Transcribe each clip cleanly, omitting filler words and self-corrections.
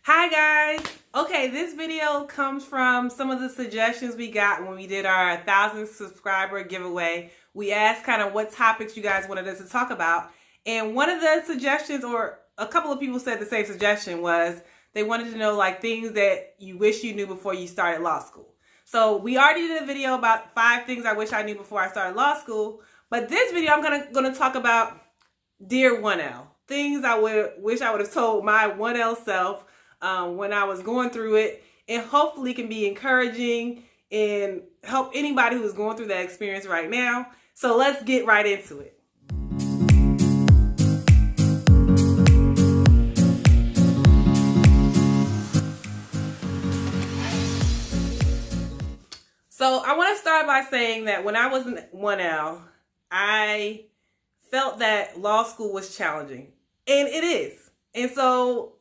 Hi guys! Okay, this video comes from some of the suggestions we got when we did our 1,000 subscriber giveaway. We asked kind of what topics you guys wanted us to talk about. And one of the suggestions, or a couple of people said the same suggestion, was they wanted to know like things that you wish you knew before you started law school. So we already did a video about 5 things I wish I knew before I started law school. But this video I'm gonna talk about Dear 1L. Things I wish I would have told my 1L self when I was going through it, and hopefully can be encouraging and help anybody who's going through that experience right now. So let's get right into it. So I want to start by saying that when I was in 1L, I felt that law school was challenging, and it is. And so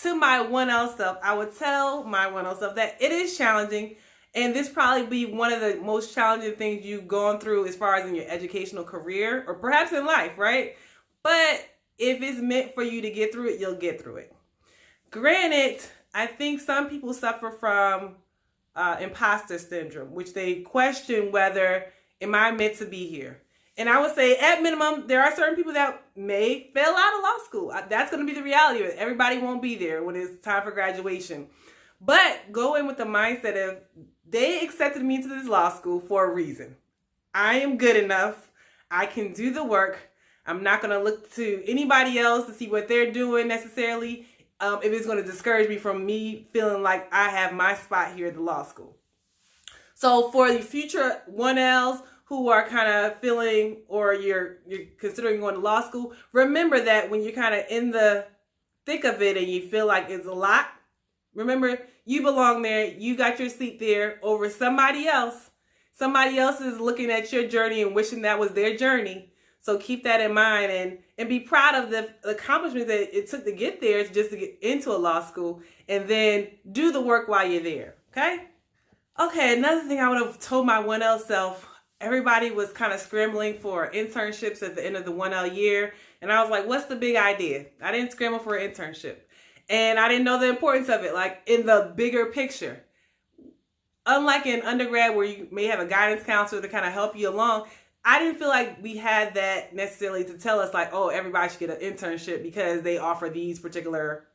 to my 1L self, I would tell my 1L self that it is challenging, and this probably be one of the most challenging things you've gone through as far as in your educational career or perhaps in life, right? But if it's meant for you to get through it, you'll get through it. Granted, I think some people suffer from imposter syndrome, which they question whether, am I meant to be here? And I would say, at minimum, there are certain people that may fail out of law school. That's going to be the reality of it. Everybody won't be there when it's time for graduation. But go in with the mindset of, they accepted me into this law school for a reason. I am good enough. I can do the work. I'm not going to look to anybody else to see what they're doing necessarily, if it's going to discourage me from me feeling like I have my spot here at the law school. So for the future 1Ls, who are kind of feeling, or you're considering going to law school, remember that when you're kind of in the thick of it and you feel like it's a lot, remember you belong there. You got your seat there over somebody else. Somebody else is looking at your journey and wishing that was their journey. So keep that in mind and be proud of the accomplishments that it took to get there, just to get into a law school, and then do the work while you're there. Okay, another thing I would have told my 1L self, everybody was kind of scrambling for internships at the end of the 1L year. And I was like, what's the big idea? I didn't scramble for an internship. And I didn't know the importance of it, like in the bigger picture. Unlike in undergrad where you may have a guidance counselor to kind of help you along, I didn't feel like we had that necessarily to tell us like, oh, everybody should get an internship because they offer these particular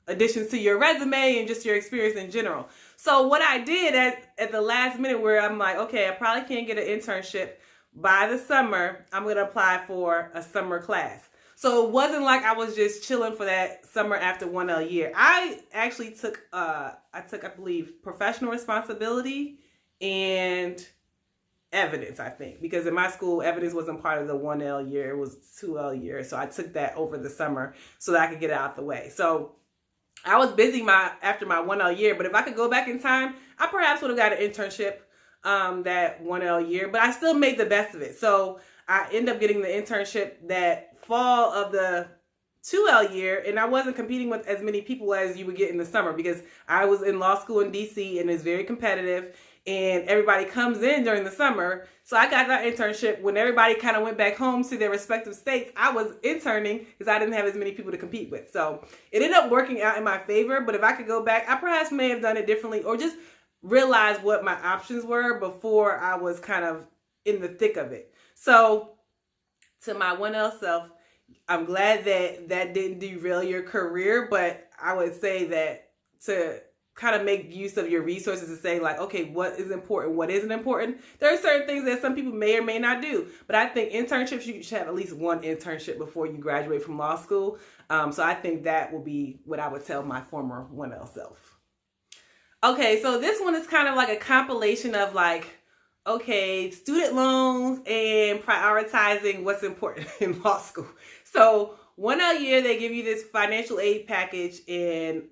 additions to your resume and just your experience in general. So what I did at the last minute, where I'm like, okay, I probably can't get an internship by the summer, I'm going to apply for a summer class. So it wasn't like I was just chilling for that summer after 1L year. I actually took, I believe, professional responsibility and evidence, I think, because in my school, evidence wasn't part of the 1L year. It was 2L year. So I took that over the summer so that I could get it out the way. So I was busy after my 1L year, but if I could go back in time, I perhaps would have got an internship that 1L year, but I still made the best of it. So I ended up getting the internship that fall of the 2L year, and I wasn't competing with as many people as you would get in the summer because I was in law school in DC and it's very competitive and everybody comes in during the summer. So I got that internship when everybody kind of went back home to their respective states. I was interning because I didn't have as many people to compete with. So it ended up working out in my favor. But if I could go back, I perhaps may have done it differently or just realize what my options were before I was kind of in the thick of it. So to my 1L self, I'm glad that that didn't derail your career. But I would say that to kind of make use of your resources to say like, okay, what is important, what isn't important. There are certain things that some people may or may not do, but I think internships, you should have at least one internship before you graduate from law school. So I think that will be what I would tell my former 1L self. Okay, so this one is kind of like a compilation of like, okay, student loans and prioritizing what's important in law school. So 1L year, they give you this financial aid package, and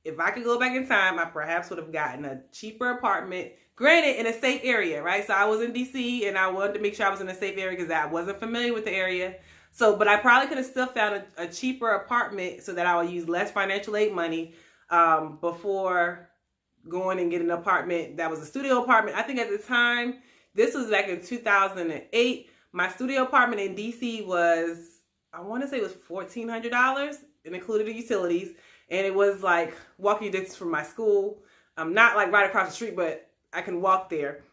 if I could go back in time, I perhaps would have gotten a cheaper apartment, granted in a safe area, right? So I was in DC and I wanted to make sure I was in a safe area because I wasn't familiar with the area. So, but I probably could have still found a cheaper apartment so that I would use less financial aid money before going and getting an apartment that was a studio apartment. I think at the time, this was back in 2008, my studio apartment in DC was, I want to say it was $1,400. it included the utilities, and it was like walking distance from my school. Not like right across the street, but I can walk there.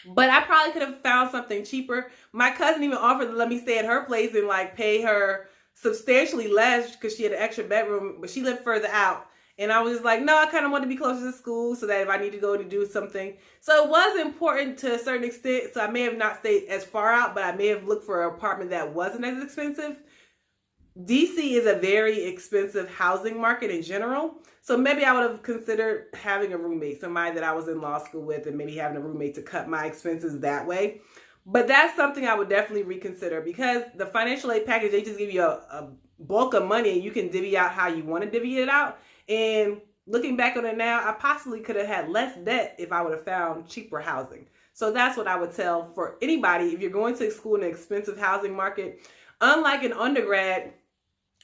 But I probably could have found something cheaper. My cousin even offered to let me stay at her place and like pay her substantially less because she had an extra bedroom, but she lived further out. And I was just like, no, I kind of want to be closer to school so that if I need to go to do something. So it was important to a certain extent. So I may have not stayed as far out, but I may have looked for an apartment that wasn't as expensive. DC is a very expensive housing market in general. So maybe I would have considered having a roommate, somebody that I was in law school with, and maybe having a roommate to cut my expenses that way. But that's something I would definitely reconsider because the financial aid package, they just give you a bulk of money and you can divvy out how you want to divvy it out. And looking back on it now, I possibly could have had less debt if I would have found cheaper housing. So that's what I would tell for anybody. If you're going to school in an expensive housing market, unlike an undergrad,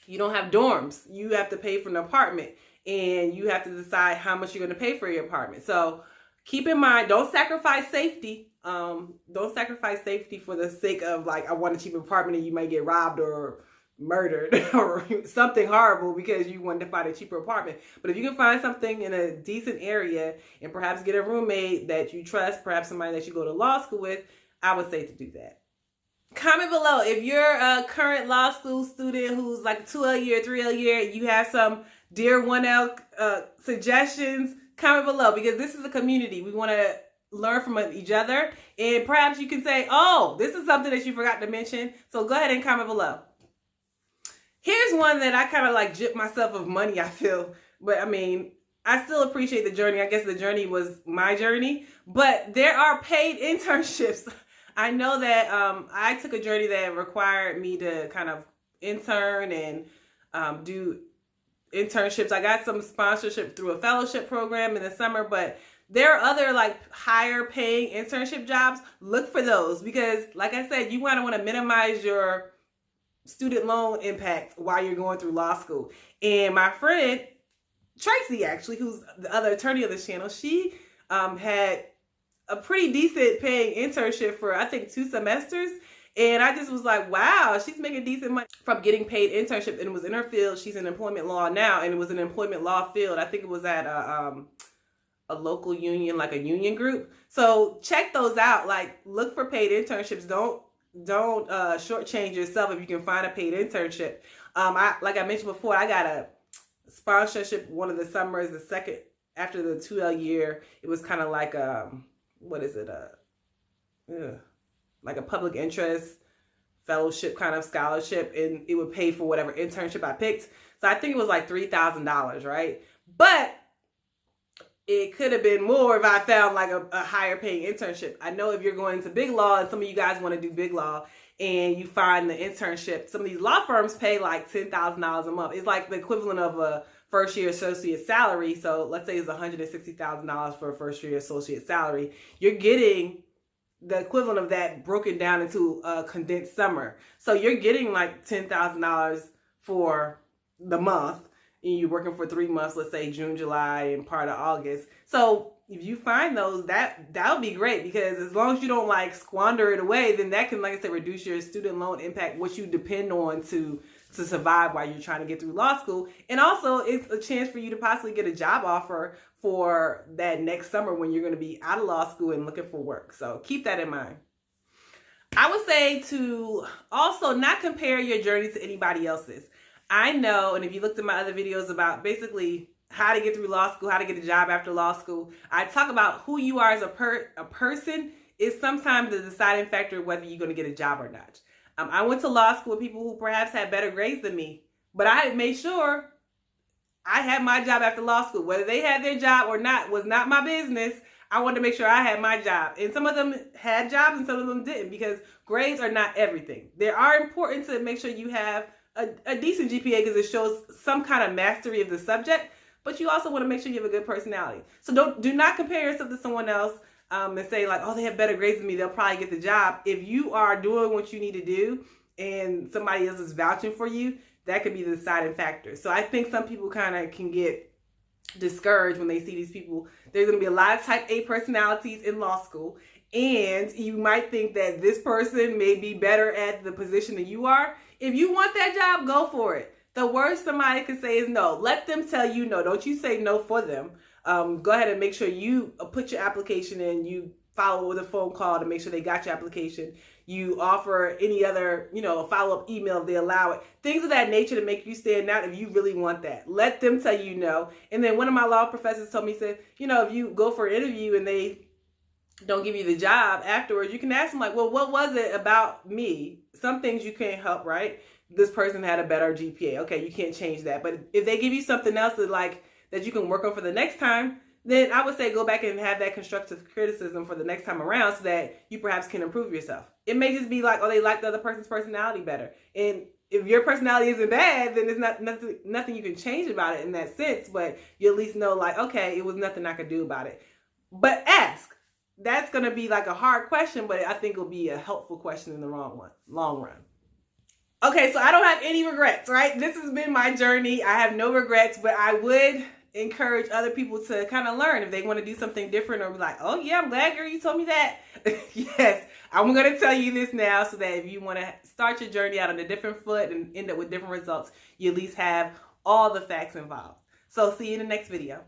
you don't have dorms. You have to pay for an apartment and you have to decide how much you're going to pay for your apartment. So keep in mind, don't sacrifice safety. Don't sacrifice safety for the sake of like, I want a cheap apartment and you might get robbed or murdered or something horrible because you wanted to find a cheaper apartment. But if you can find something in a decent area and perhaps get a roommate that you trust, perhaps somebody that you go to law school with, I would say to do that. Comment below if you're a current law school student who's like 2L year, 3L year, you have some Dear 1L suggestions, comment below because this is a community. We want to learn from each other and perhaps you can say, oh, this is something that you forgot to mention. So go ahead and comment below. Here's one that I kind of like gypped myself of money, I feel. But I mean, I still appreciate the journey. I guess the journey was my journey. But there are paid internships. I know that I took a journey that required me to kind of intern and do internships. I got some sponsorship through a fellowship program in the summer, but there are other like higher paying internship jobs. Look for those because like I said, you want to minimize your student loan impact while you're going through law school. And my friend Tracy, actually, who's the other attorney of this channel, she had a pretty decent paying internship for I think 2 semesters. And I just was like, wow, she's making decent money from getting paid internship. And it was in her field. She's in employment law now. And it was an employment law field. I think it was at a local union, like a union group. So check those out. Like look for paid internships. Don't shortchange yourself if you can find a paid internship. Like I mentioned before, I got a sponsorship one of the summers, the second after the 2L year. It was kind of like like a public interest fellowship kind of scholarship, and it would pay for whatever internship I picked. So I think it was like $3,000, right? But it could have been more if I found like a higher paying internship. I know if you're going to big law and some of you guys want to do big law and you find the internship, some of these law firms pay like $10,000 a month. It's like the equivalent of a first year associate salary. So let's say it's $160,000 for a first year associate salary. You're getting the equivalent of that broken down into a condensed summer. So you're getting like $10,000 for the month. And you're working for 3 months, let's say June, July, and part of August. So if you find those, that would be great because as long as you don't like squander it away, then that can, like I said, reduce your student loan impact, what you depend on to survive while you're trying to get through law school. And also it's a chance for you to possibly get a job offer for that next summer when you're going to be out of law school and looking for work. So keep that in mind. I would say to also not compare your journey to anybody else's. I know, and if you looked at my other videos about basically how to get through law school, how to get a job after law school, I talk about who you are as a person is sometimes the deciding factor of whether you're going to get a job or not. I went to law school with people who perhaps had better grades than me, but I had made sure I had my job after law school. Whether they had their job or not was not my business. I wanted to make sure I had my job. And some of them had jobs and some of them didn't because grades are not everything. They are important to make sure you have a decent GPA because it shows some kind of mastery of the subject, but you also want to make sure you have a good personality. So do not compare yourself to someone else and say like, oh, they have better grades than me, they'll probably get the job. If you are doing what you need to do and somebody else is vouching for you, that could be the deciding factor. So I think some people kind of can get discouraged when they see these people. There's going to be a lot of type A personalities in law school, and you might think that this person may be better at the position than you are. If you want that job, go for it. The worst somebody could say is no. Let them tell you no. Don't you say no for them. Go ahead and make sure you put your application in. You follow with a phone call to make sure they got your application. You offer any other, a follow-up email if they allow it. Things of that nature to make you stand out if you really want that. Let them tell you no. And then one of my law professors told me, said, if you go for an interview and they don't give you the job afterwards, you can ask them like, well, what was it about me? Some things you can't help, right? This person had a better GPA. Okay, you can't change that. But if they give you something else that you can work on for the next time, then I would say go back and have that constructive criticism for the next time around so that you perhaps can improve yourself. It may just be like, oh, they like the other person's personality better. And if your personality isn't bad, then there's nothing you can change about it in that sense. But you at least know like, okay, it was nothing I could do about it. But ask. That's going to be like a hard question, but I think it'll be a helpful question in the long run. Okay, so I don't have any regrets, right? This has been my journey. I have no regrets, but I would encourage other people to kind of learn if they want to do something different or be like, oh yeah, I'm glad, girl, you told me that. Yes, I'm going to tell you this now so that if you want to start your journey out on a different foot and end up with different results, you at least have all the facts involved. So see you in the next video.